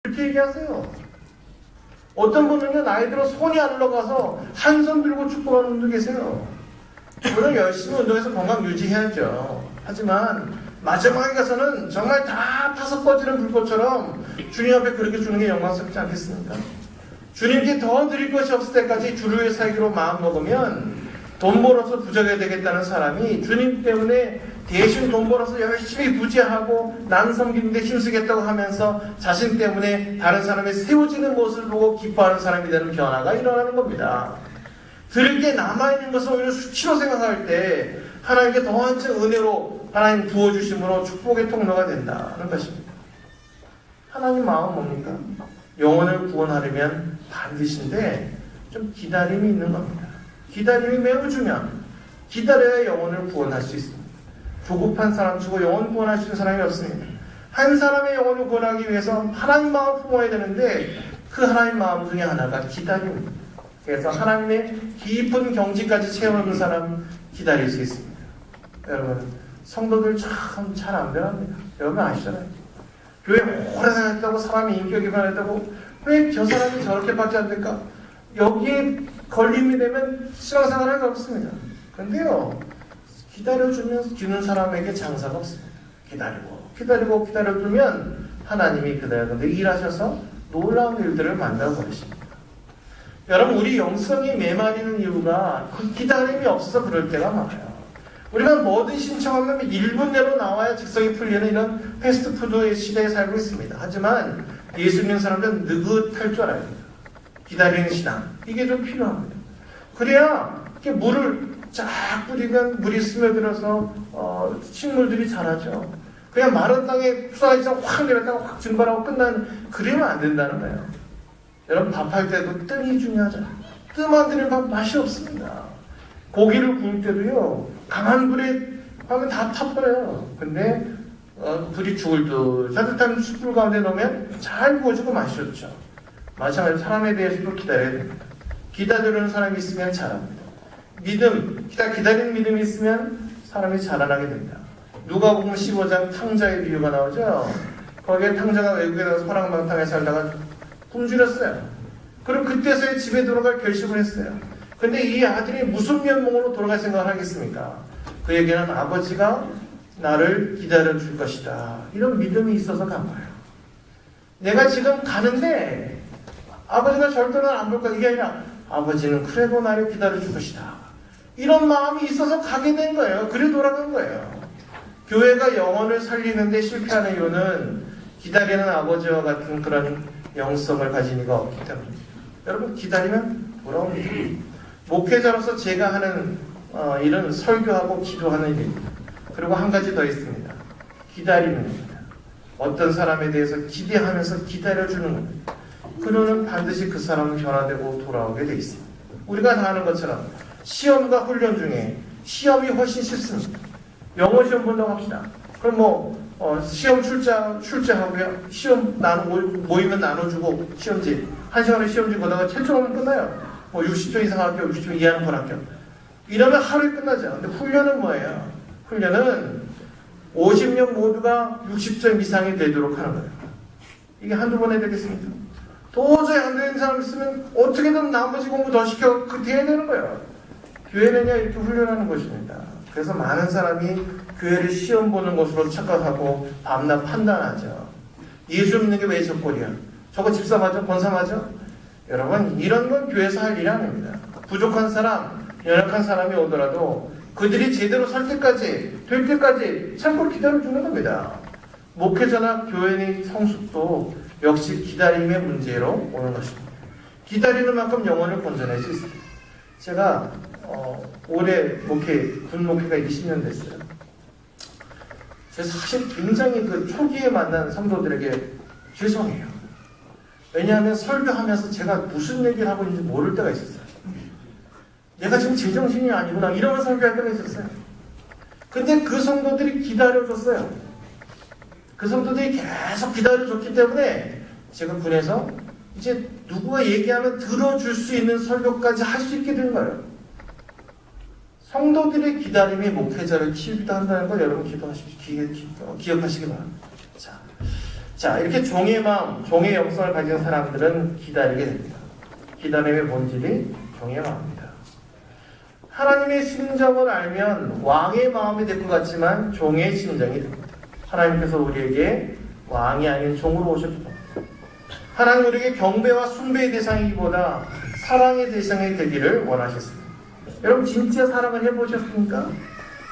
그렇게 얘기하세요. 어떤 분은요, 나이 들어 손이 안 올라가서 한 손 들고 축복하는 분도 계세요. 물론 열심히 운동해서 건강 유지해야죠. 하지만 마지막에 가서는 정말 다 타서 꺼지는 불꽃처럼 주님 앞에 그렇게 주는 게 영광스럽지 않겠습니까? 주님께 더 드릴 것이 없을 때까지 주를 위해 살기로 마음먹으면 돈 벌어서 부자가 되겠다는 사람이 주님 때문에 대신 돈 벌어서 열심히 부자하고 남 섬기는데 힘쓰겠다고 하면서 자신 때문에 다른 사람의 세워지는 모습을 보고 기뻐하는 사람이 되는 변화가 일어나는 겁니다. 들을 게 남아있는 것을 오히려 수치로 생각할 때 하나님께 더 한층 은혜로 하나님 부어주심으로 축복의 통로가 된다는 것입니다. 하나님 마음은 뭡니까? 영혼을 구원하려면 반드시인데 좀 기다림이 있는 겁니다. 기다림이 매우 중요합니다. 기다려야 영혼을 구원할 수 있습니다. 조급한 사람 치고 영혼 구원할 수 있는 사람이 없습니다. 한 사람의 영혼을 구원하기 위해서 하나님 마음을 품어야 되는데 그 하나님 마음 중에 하나가 기다림입니다. 그래서 하나님의 깊은 경지까지 체험하는 사람 기다릴 수 있습니다. 여러분, 성도들 참 잘 안 변합니다. 여러분 아시잖아요. 교회 오래 다녔다고 사람이 인격이 변했다고 왜 저 사람이 저렇게밖에 안 될까? 여기에 걸림이 되면 신앙생활 할 수 없습니다. 근데요, 기다려주는 사람에게 장사가 없습니다. 기다려주면 하나님이 그대로 일하셔서 놀라운 일들을 만들어 버리십니다. 여러분, 우리 영성이 메마르는 이유가 그 기다림이 없어서 그럴 때가 많아요. 우리가 뭐든 신청하면 1분 내로 나와야 직성이 풀리는 이런 패스트푸드의 시대에 살고 있습니다. 하지만 예수 믿는 사람들은 느긋할 줄 알아야 됩니다. 기다리는 신앙, 이게 좀 필요합니다. 그래야 이렇게 물을 쫙 뿌리면 물이 스며들어서 식물들이 자라죠. 그냥 마른 땅에 푸사이처럼 확 내렸다가 확 증발하고 끝나는, 그러면 안 된다는 거예요. 여러분, 밥할 때도 뜸이 중요하잖아요. 뜸 안 들이면 밥 맛이 없습니다. 고기를 구울 때도요, 강한 불에 하면 다 타버려요. 근데 불이 죽을 듯 따뜻한 숯불 가운데 넣으면 잘 구워지고 맛이 좋죠. 마찬가지로 사람에 대해서도 기다려야 됩니다. 기다리는 사람이 있으면 잘합니다. 기다리는 믿음이 있으면 사람이 자라나게 됩니다. 누가복음 15장 탕자의 비유가 나오죠. 거기에 탕자가 외국에 나가서 허랑방탕에 살다가 굶주렸어요. 그럼 그때서야 집에 돌아갈 결심을 했어요. 근데 이 아들이 무슨 면목으로 돌아갈 생각을 하겠습니까? 그에게는 아버지가 나를 기다려줄 것이다, 이런 믿음이 있어서 간 거예요. 내가 지금 가는데 아버지가 절대 날 안 볼 거야. 이게 아니라 아버지는 그래도 나를 기다려줄 것이다, 이런 마음이 있어서 가게 된 거예요. 그래 돌아간 거예요. 교회가 영혼을 살리는데 실패하는 이유는 기다리는 아버지와 같은 그런 영성을 가진 이가 없기 때문입니다. 여러분, 기다리면 돌아옵니다. 목회자로서 제가 하는 일은 설교하고 기도하는 일입니다. 그리고 한 가지 더 있습니다. 기다림입니다. 어떤 사람에 대해서 기대하면서 기다려주는 겁니다. 그러면 반드시 그 사람은 변화되고 돌아오게 돼 있습니다. 우리가 다 아는 것처럼 시험과 훈련 중에 시험이 훨씬 쉽습니다. 영어 시험 본다고 합시다. 그럼 시험 출제하고요, 시험 모이면 나눠주고 시험지 1시간에 시험지 보다가 최초하면 끝나요. 60점 이상 합격, 60점 이하는 불합격. 이러면 하루에 끝나죠. 근데 훈련은 뭐예요? 훈련은 50명 모두가 60점 이상이 되도록 하는 거예요. 이게 한두 번 해야 되겠습니까? 도저히 안 되는 사람 있으면 어떻게든 나머지 공부 더 시켜 그렇게 해야 되는 거예요. 교회는요, 이렇게 훈련하는 것입니다. 그래서 많은 사람이 교회를 시험 보는 것으로 착각하고 밤낮 판단하죠. 예수 믿는 게 왜 저 꼴이야? 저거 집사 맞아? 권사 맞아? 여러분, 이런 건 교회에서 할 일이 아닙니다. 부족한 사람, 연약한 사람이 오더라도 그들이 제대로 될 때까지 참고 기다려주는 겁니다. 목회자나 교회의 성숙도 역시 기다림의 문제로 오는 것입니다. 기다리는 만큼 영혼을 건져낼 수 있습니다. 제가 올해 군 목회가 20년 됐어요. 제가 사실 굉장히 그 초기에 만난 성도들에게 죄송해요. 왜냐하면 설교하면서 제가 무슨 얘기를 하고 있는지 모를 때가 있었어요. 내가 지금 제정신이 아니구나, 이러면서 설교할 때가 있었어요. 근데 그 성도들이 기다려줬어요. 그 성도들이 계속 기다려줬기 때문에 제가 군에서 이제 누구가 얘기하면 들어줄 수 있는 설교까지 할 수 있게 된 거예요. 성도들의 기다림이 목회자를 키우기도 한다는 걸 여러분 기억하시기 바랍니다. 자, 자, 이렇게 종의 마음, 종의 영성을 가진 사람들은 기다리게 됩니다. 기다림의 본질이 종의 마음입니다. 하나님의 심정을 알면 왕의 마음이 될 것 같지만 종의 심정이 됩니다. 하나님께서 우리에게 왕이 아닌 종으로 오셨기 때문에 하나님 우리에게 경배와 숭배의 대상이기보다 사랑의 대상이 되기를 원하셨습니다. 여러분 진짜 사랑을 해보셨습니까?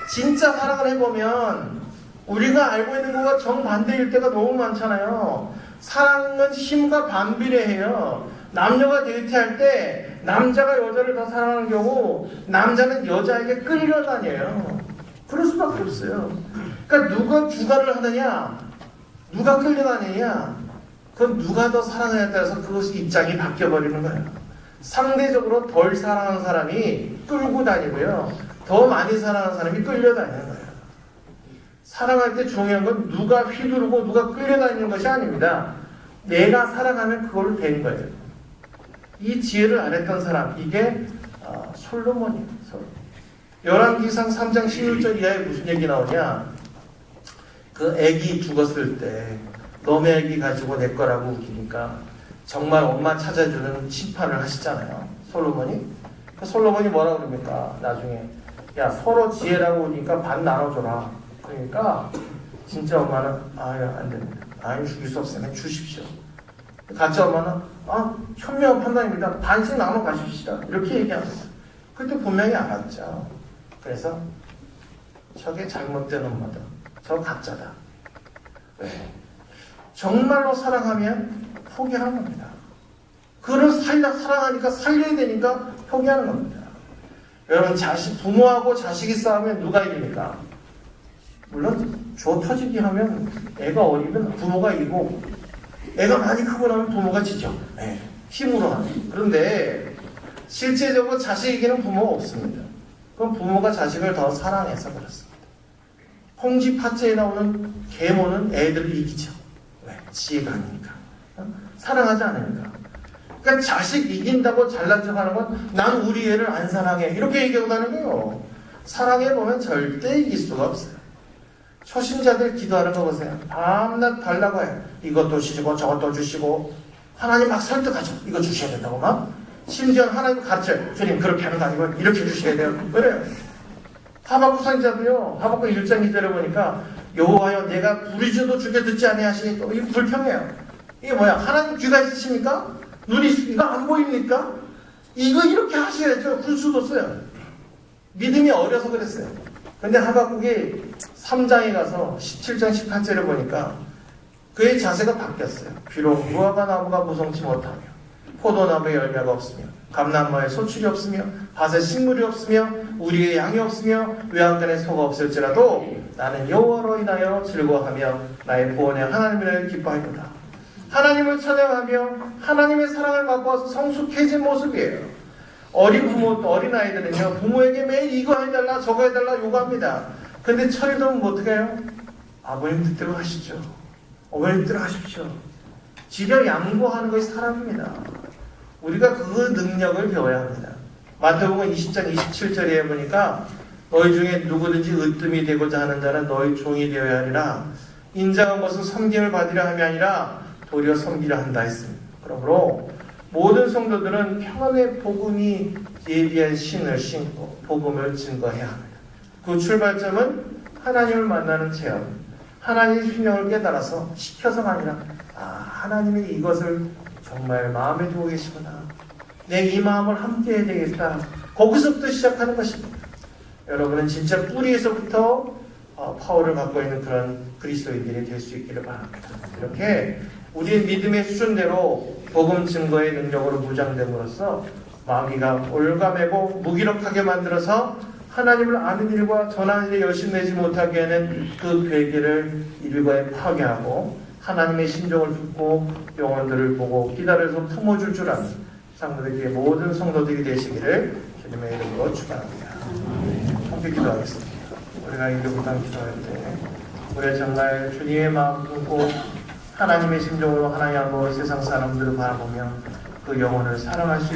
진짜 사랑을 해보면 우리가 알고 있는 것과 정반대일 때가 너무 많잖아요. 사랑은 힘과 반비례해요. 남녀가 데이트할 때 남자가 여자를 더 사랑하는 경우 남자는 여자에게 끌려다녀요. 그럴 수밖에 없어요. 그러니까 누가 주관을 하느냐, 누가 끌려다니냐, 그건 누가 더 사랑하냐에 따라서 그것이 입장이 바뀌어버리는 거예요. 상대적으로 덜 사랑하는 사람이 끌고 다니고요, 더 많이 사랑하는 사람이 끌려다니는 거예요. 사랑할 때 중요한 건 누가 휘두르고 누가 끌려다니는 것이 아닙니다. 내가 사랑하면 그걸로 된 거예요. 이 지혜를 알았던 사람, 이게 솔로몬이에요. 열왕기상 3장 16절 이하에 무슨 얘기 나오냐, 그 애기 죽었을 때 너네 애기 가지고 내 거라고 우기니까 정말 엄마 찾아주는 심판을 하시잖아요, 솔로몬이. 그 솔로몬이 뭐라고 그럽니까? 나중에 야, 서로 지혜라고 우니까 반 나눠줘라. 그러니까 진짜 엄마는 아유 안 됩니다. 아유 죽일 수 없으면 주십시오. 같이 엄마는 현명한 판단입니다. 반씩 나눠 가십시다. 이렇게 얘기합니다. 그때 분명히 알았죠. 그래서 저게 잘못된 엄마다. 저 가짜다. 왜? 정말로 사랑하면 포기하는 겁니다. 그를 사랑하니까 살려야 되니까 포기하는 겁니다. 여러분 부모하고 자식이 싸우면 누가 이깁니까? 물론 줘 터지기 하면 애가 어리면 부모가 이기고 애가 많이 크고 나면 부모가 지죠. 네, 힘으로 하는. 그런데 실제적으로 자식 이기는 부모가 없습니다. 그럼 부모가 자식을 더 사랑해서 그렇습니다. 홍지 파트에 나오는 계모는 애들을 이기죠. 왜? 지혜가 아니니까. 사랑하지 않으니까. 그러니까 자식 이긴다고 잘난 척하는 건 난 우리 애를 안 사랑해 이렇게 얘기하고 다니는 거예요. 사랑해보면 절대 이길 수가 없어요. 초신자들 기도하는 거 보세요. 밤낮 달라고 해요. 이것도 주시고 저것도 주시고 하나님 막 설득하죠. 이거 주셔야 된다고 막. 심지어 하나님 가르쳐요. 주님 그렇게 하는 거 아니고 이렇게 주셔야 돼요. 그래요. 하박국 선지자도요. 하박국 1장 2절에 보니까 여호와여 내가 부르짖어도 주께 듣지 아니하시니 이거 불평해요. 이게 뭐야? 하나님 귀가 있으십니까? 눈이 이거 안 보입니까? 이거 이렇게 하셔야죠. 불수도 써요. 믿음이 어려서 그랬어요. 근데 하박국이 3장에 가서 17장 18절에 보니까 그의 자세가 바뀌었어요. 비록 무화과 나무가 무성치 못하며 포도나무에 열매가 없으며 감람나무에 소출이 없으며 밭에 식물이 없으며 우리의 양이 없으며 외양간에 소가 없을지라도 나는 여호와로 인하여 즐거워하며 나의 구원의 하나님을 기뻐하리로다. 하나님을 찬양하며 하나님의 사랑을 맛보아서 성숙해진 모습이에요. 어린 아이들은요 부모에게 매일 이거 해달라 저거 해달라 요구합니다. 근데 철이들은 뭐 어떻게 해요? 아버님 뜻대로 하시죠. 어머님 뜻대로 하십시오. 지려 양보하는 것이 사랑입니다. 우리가 그 능력을 배워야 합니다. 마태복음 20장 27절에 보니까 너희 중에 누구든지 으뜸이 되고자 하는 자는 너희 종이 되어야 하리라. 인자한 것은 섬김을 받으려 함이 아니라 도리어 섬기려 한다 했습니다. 그러므로 모든 성도들은 평안의 복음이 예비한 신을 신고 복음을 증거해야 합니다. 그 출발점은 하나님을 만나는 체험, 하나님의 신령을 깨달아서 시켜서가 아니라 하나님이 이것을 정말 마음에 두고 계시구나. 내 이 마음을 함께 해야 되겠다. 거기서부터 시작하는 것입니다. 여러분은 진짜 뿌리에서부터 파워를 갖고 있는 그런 그리스도인들이 될 수 있기를 바랍니다. 이렇게 우리의 믿음의 수준대로 복음 증거의 능력으로 무장됨으로써 마귀가 올가매고 무기력하게 만들어서 하나님을 아는 일과 전하는 일에 열심내지 못하게 하는 그 괴계를 일과에 파괴하고 하나님의 심정을 듣고 영혼들을 보고 기다려서 품어줄 줄 아는 상무들의 모든 성도들이 되시기를 주님의 이름으로 축원합니다. 함께 기도하겠습니다. 우리가 이름으로 기도할 때 우리가 정말 주님의 마음 품고 하나님의 심정으로 하나님 아버지 세상 사람들을 바라보며 그 영혼을 사랑할 수